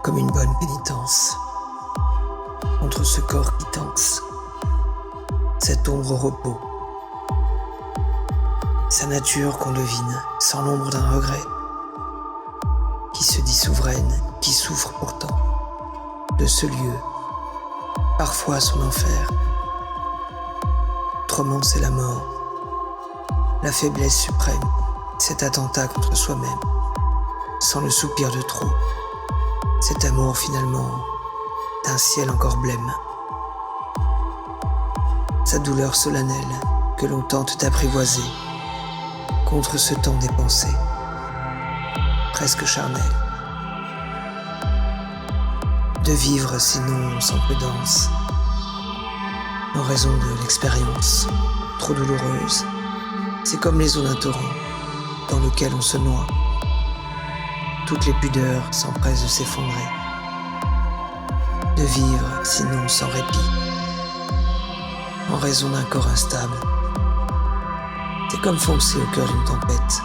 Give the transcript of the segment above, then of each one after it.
comme une bonne pénitence contre ce corps qui tense, cette ombre au repos, sa nature qu'on devine sans l'ombre d'un regret, qui se dit souveraine, qui souffre pourtant de ce lieu, parfois son enfer. Autrement c'est la mort, la faiblesse suprême, cet attentat contre soi-même, sans le soupir de trop, cet amour finalement d'un ciel encore blême. Sa douleur solennelle que l'on tente d'apprivoiser contre ce temps des pensées, presque charnel. De vivre sinon sans prudence, en raison de l'expérience trop douloureuse. C'est comme les eaux d'un torrent dans lequel on se noie. Toutes les pudeurs s'empressent de s'effondrer. De vivre sinon sans répit, en raison d'un corps instable. C'est comme foncer au cœur d'une tempête.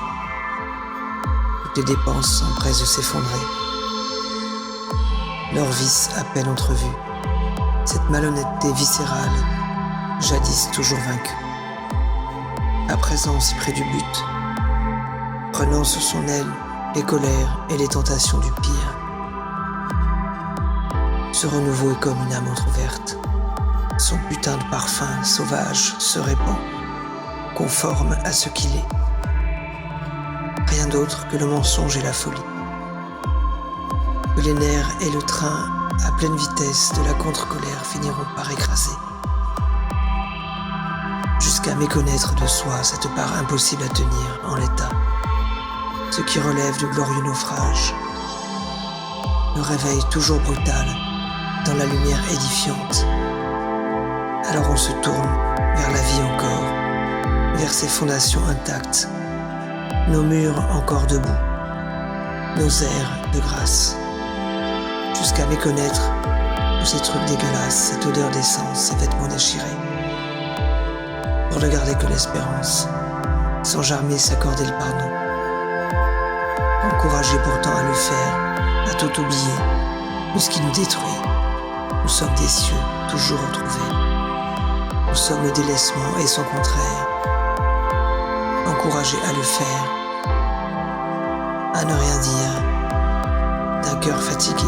Toutes les dépenses s'empressent de s'effondrer. Leur vice à peine entrevu, cette malhonnêteté viscérale, jadis toujours vaincue, à présent si près du but, prenant sous son aile les colères et les tentations du pire. Ce renouveau est comme une âme entr'ouverte, son putain de parfum sauvage se répand, conforme à ce qu'il est. Rien d'autre que le mensonge et la folie. Que les nerfs et le train à pleine vitesse de la contre-colère finiront par écraser. Jusqu'à méconnaître de soi cette part impossible à tenir en l'état. Ce qui relève de glorieux naufrages. Le réveil toujours brutal dans la lumière édifiante. Alors on se tourne vers la vie encore, vers ses fondations intactes, nos murs encore debout, nos airs de grâce. Jusqu'à méconnaître tous ces trucs dégueulasses, cette odeur d'essence, ces vêtements déchirés. Pour ne garder que l'espérance, sans jamais s'accorder le pardon. Encouragés pourtant à le faire, à tout oublier, de ce qui nous détruit. Nous sommes des cieux, toujours retrouvés. Nous sommes le délaissement et son contraire. Encouragés à le faire, à ne rien dire, d'un cœur fatigué.